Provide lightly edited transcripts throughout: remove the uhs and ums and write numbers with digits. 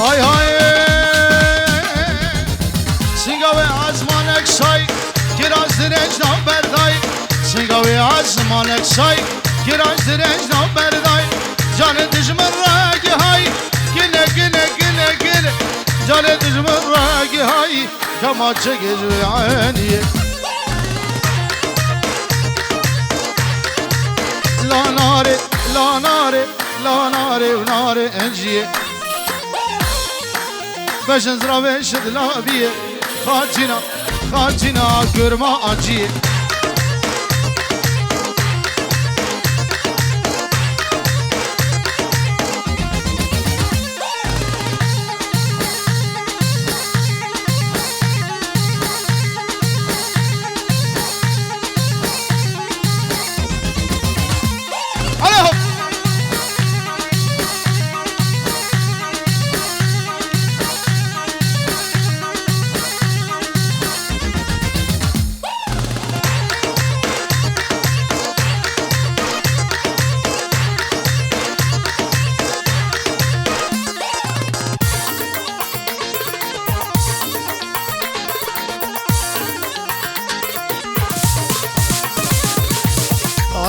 آی های سنگاوی آزمانک سای گراز درنج نام بردای سنگاوی آزمانک سای گراز درنج نام بردای جان دشمن راگی های گله گله گله گله جان دشمن راگی های کما چگیز عینیه لا ناره لا ناره لا ناره و ناره انجیه بشن زراوه شد لابیه خاطینا خاطینا گرما آجیه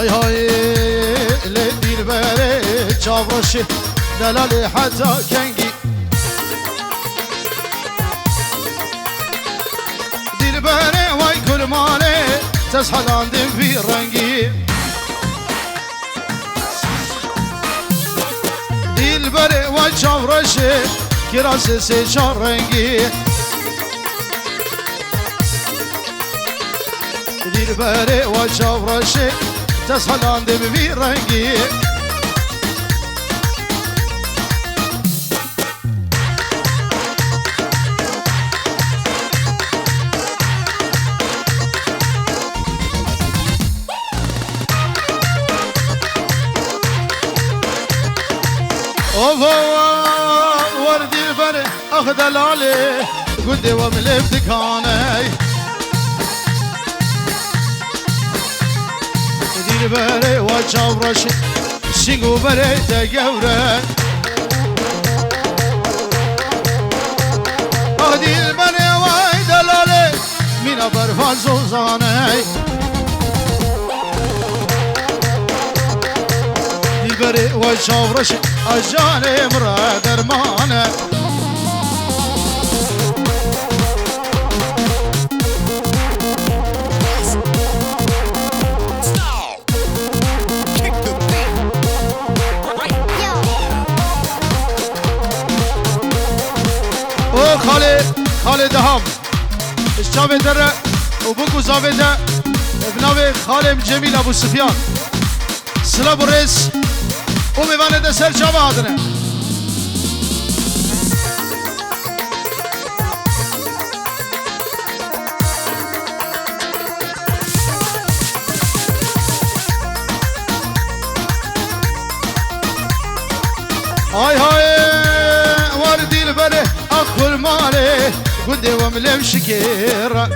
های های دیر بره چاوشی دلالی حتی کنگی دیر بره وای کلمانه تسحلاندم فی رنگی دیر بره وای چاوشی کراس سی چار رنگی دیر بره وای چاوشی تسحلاندم فی رنگی وردي البر اخذ العلي قدي وملف دكاني دير بري وجاورش شيغو بري تجورا اخذي البر وايد العلي من برفان زوزاني بري وشاورش اجاني مرا درمانه او خالي دهام الشابه دره وبوكو زابده ابناوي خالم جميل ابو سفيان سلام الرئيس وميوانه ده سر چاوه آدنه هاي هاي وردي البره اخو المالي قدي وملم شكير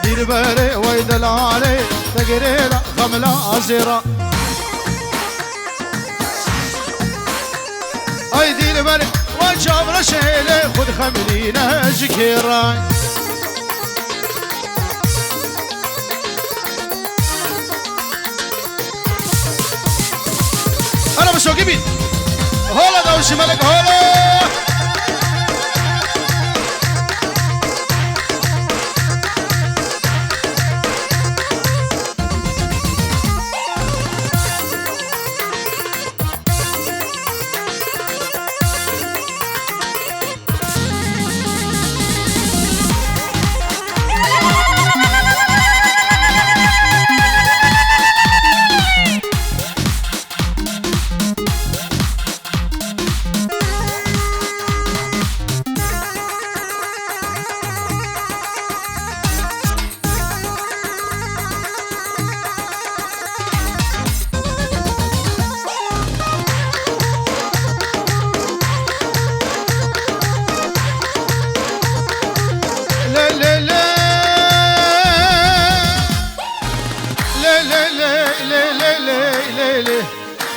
دير بره ويد العالي تقريلا خملا أزيرا أي دير بره وجاب رشيلي خد خملينا جكيرا أنا بشوكي بيت هولا دوشي ملك هولا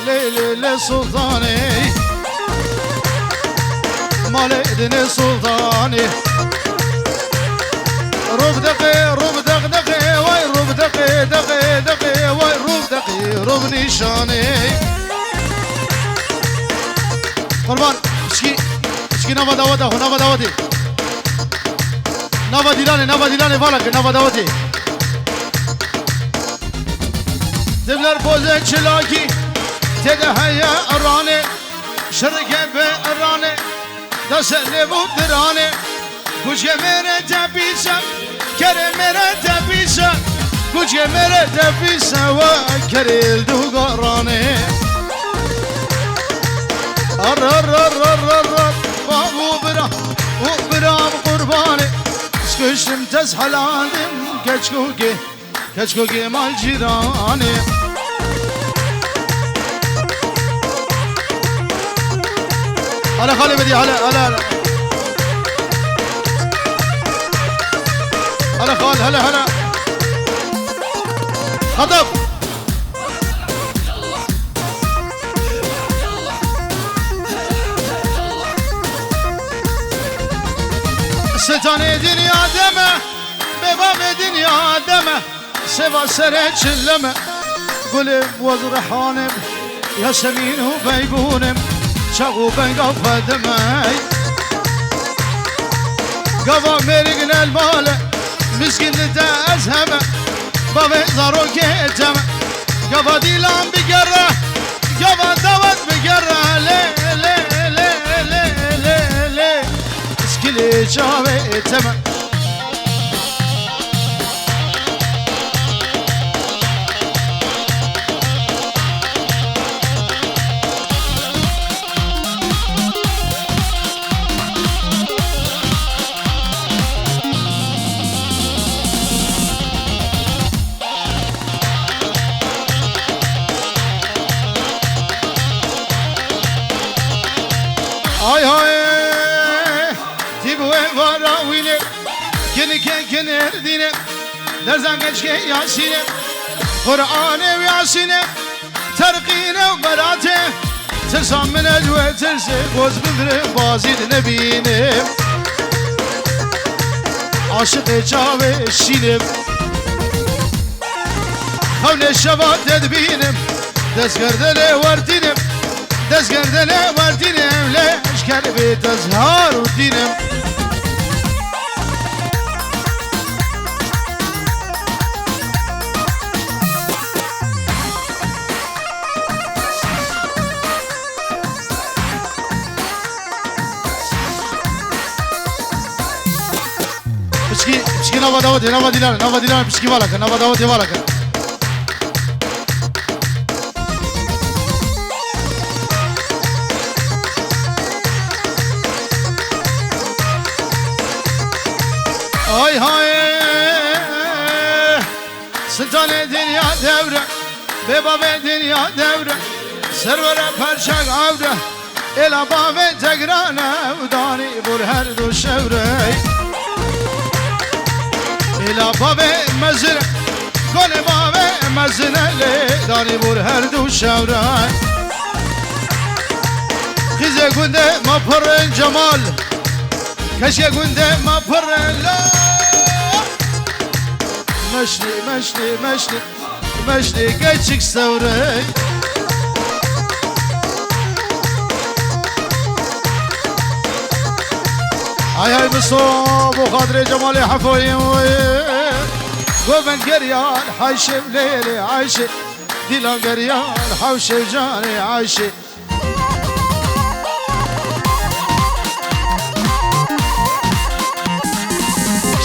ليلي سلطاني مال دين سلطاني روب دقي واي روب دقي واي روب دقي روب نشاني قربان اشكي نوا داودي نوا ديلاني فالك نوا داودي دبلر بوزه چلاکی تده هيا اراني شركه به اراني دست لبو دراني کچه میره تپیسم کره میره تپیسم کچه میره تپیسم و کریل دو گارانه بابو برام قربانه سکشتم تزحلاندم کچکوکی مال جیرانه هلا خالي بدي هلا خال هلا خطب ستاني دنيا دمه بباب دنيا دمه سوا سره چلمه قلب وزرحانم يا سمين وبيقونم شغو بنقف دمي قفا مرقنا المال مسكين تأزهم بابي زارو كيتم قفا ديلان بقرة قفا دوت بقرة لي اسكلي شاوي تم Kenir dine derzen geçke yasine Kur'an-ı yasine terkine berate Tersam min ecve tersi boz bindire bazid nebinim Aşık-ı çave şilim Havle şebat edbinim Dezgerdele vardinim Dezgerdele vardinim Leş kelbi tezhar dinim Pişki nava dilan pişki valaka nava davati valaka Ay hay Sultan-ı dünya devre Bebab-ı dünya devre Servere perşak avre Elabab-ı tegrane Udani bur her du şevre İla babe mezine Kone babe mezine Dani bur her du şevre Kize günde mapırın cemal Keşke günde mapırın Meşli geçik sevre Ay بصوب وخاطر جمالي حفوي قوبن قريان حايشي بليلي عايشي ديلان قريان حوشي جاني عايشي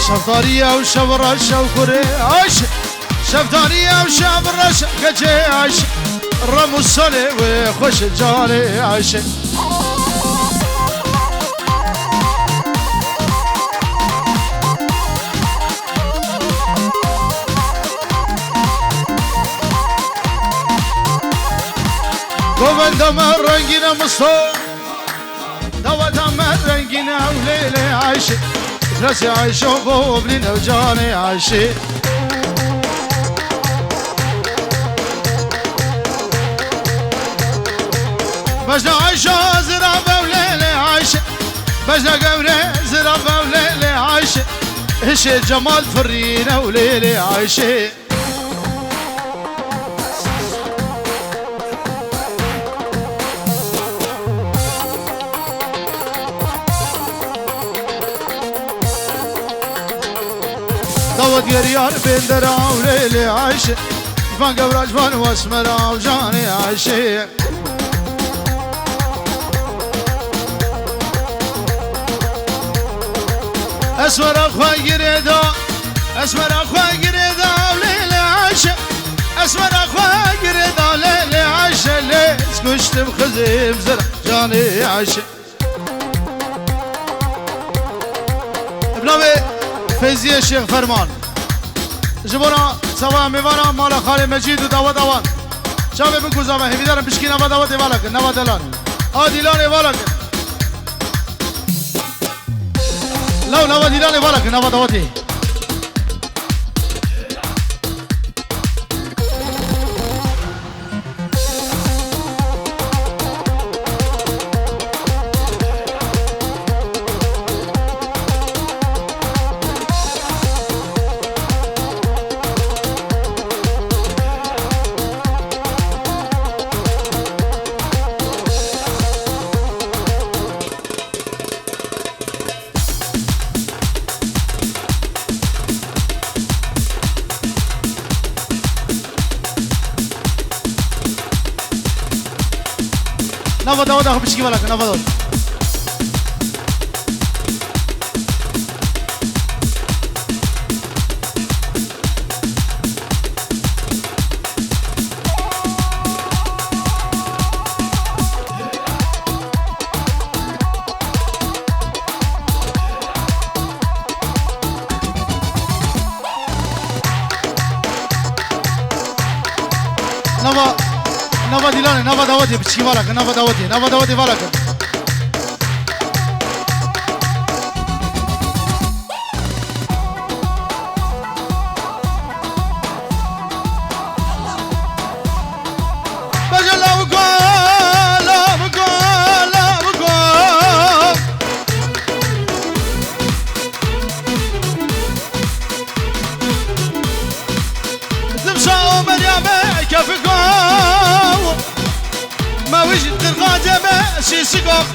شفطارية وشبرشة وكوري عايشي شفطارية وشبرشة كجي عايشي رمو الصلي وخش جاني عايشي دم رنگینه مصطفى دم رنگینه وليلي عايشة راسي عايشة وبوبلين وجاني عايشة بجنا عايشة زرافة وليلة عايشة بجنا قبرة زرافة وليلة عايشة إيش جمال فرينة وليلة عايشة داود يريار بين درا وليلة عايشة جفان قبرة جفان واسمرا وجاني عايشة اسمر اخوان قريدا اسمر اخوان قريدا وليلة عايشة اسمر اخوان قريدا وليلة عايشة ليس كشت بخزيم زرع جاني عايشة بنامي فيزية الشيخ فرمان جبونا سوا ميوانا مالا خالي مجيد و داود اوان شابه بكوزا ما همیدارم بشکی نوا داود ایوالا کن نوا دلان آدیلان ایوالا کن لو نوا دیلان ایوالا کن نوا داودی نوا داود اخو بشکی والا کن نوا داود نوا دیلانه نوا داودی بچی والا کن نوا داودی والا کن بجا لاو گل لاو گل لاو گل زمشا مريم كيف قام ما وجد القادمة سيسقف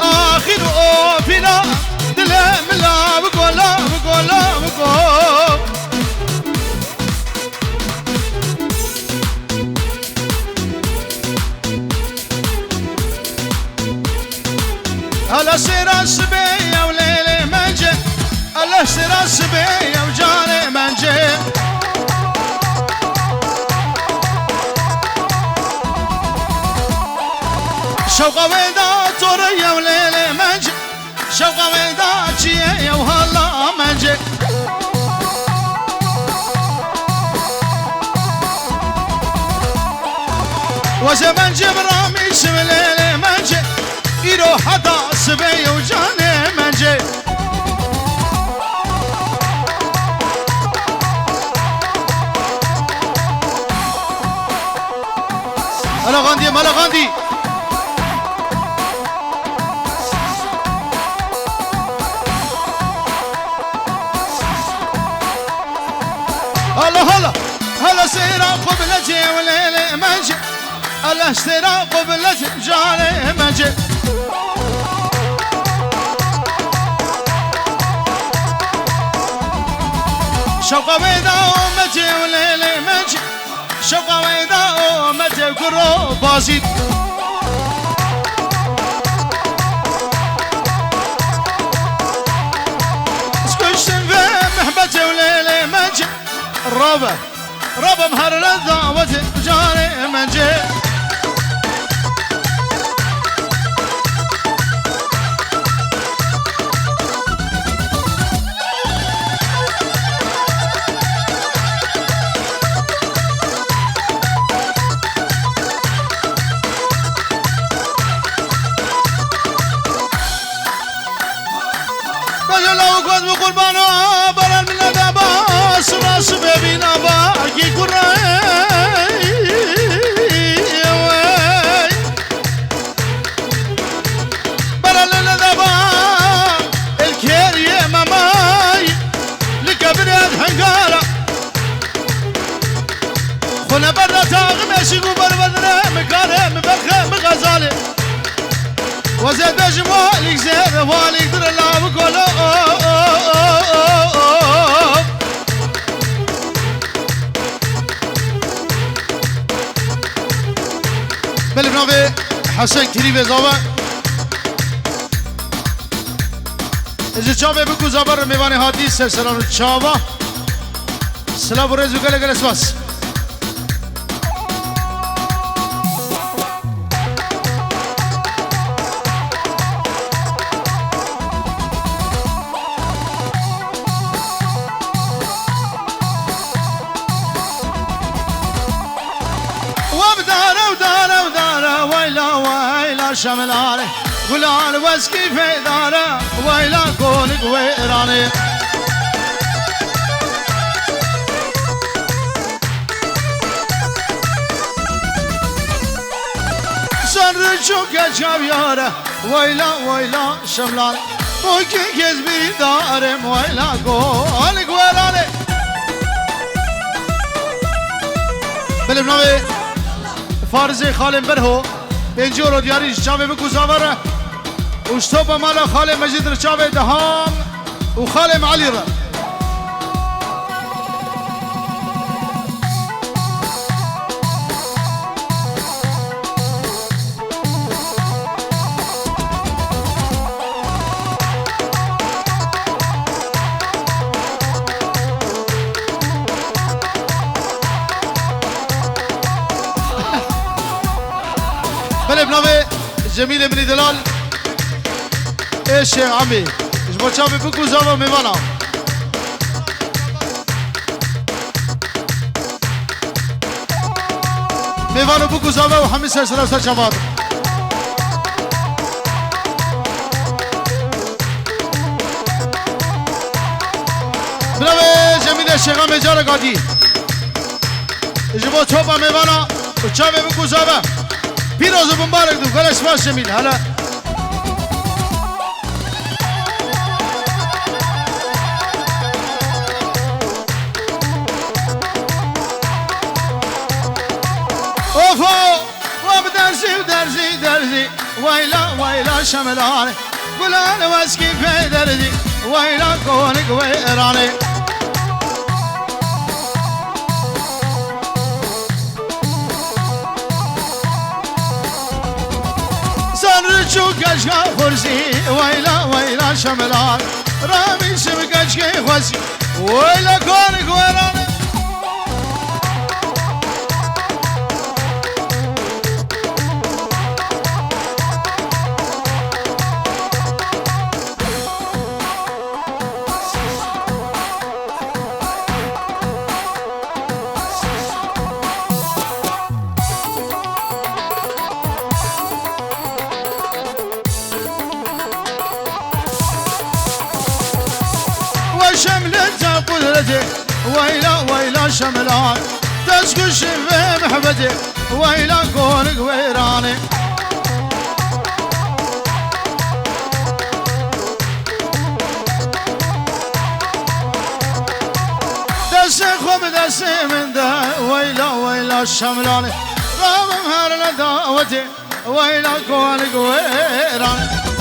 آخر أوفنا دلهم لا بقول لا بقول لا بقول هلا سير السبية وليلي منجي هلا سير السبية وجاني منجي شوقة ويدا توريا وليلي منجي شوقة ويدا تشيا وهلا منجي وزمن جبرامي سوليلي منجي يروح حدا سبي وجاني منجي هلا غاندي مالا غاندي هلا هلا هلا سيرا قبلتي وليلي منجي هلا سيرا قبلتي جاني منجي شوقة ويدا أمتي وليلي منجي شوقة ويدا أمتي كرو بازيد سكشتن في محبتي وليلي منجي ربا مهر للدعوة جاني منجي بجل لو قد بقربانو برا من الدباس راس ببينا باقي قرأي زاد جمالك زاد والك در الله بقوله بالبنابه حسن كريم زاوه اجا چاوه بکو زبر میوانی هاتی سرسرانو چاوه سلام و رزو گله گله سواس شملانه غلال واسكي في داره ويلا كونك ويراني سرچو كجاب ياره ويلا ويلا شملانه وكي كزبي داره ويلا كونك ويراني بالبنامه فارزي خالم برهو بینجور و دیاریش چاوه بکو زاوره وشتوب مالا خاله مجید را چاوه دهام و خاله معلی را بنابه جميل بن دلال ايش يا عمي ايش بتشافي بكو زاوه ميوانا ميوانا بكو زاوه وحمد سلسله شباب بنابه جميل الشيخ عمي جاره قادي ايش بتشوفه ميوانا وتشافي بكو زاوه پیروز و مبارک دو گلش باش جمیل هلا اوفو وبدرزي ودرزي درزي ويلا ويلا شملاني قلان واسكي في درزي ويلا كونك ويراني سنرجو كشكا فرسي ويلا ويلا شملان رامي سبكشكي خوسي ويلا كونك ويراني شملتها قدرتي ويلا ويلا شملان تسكش في محبتي ويلا كونك ويراني دسي خب دسي من ده ويلا ويلا شملاني رام مهرنا دعوتي ويلا كونك ويراني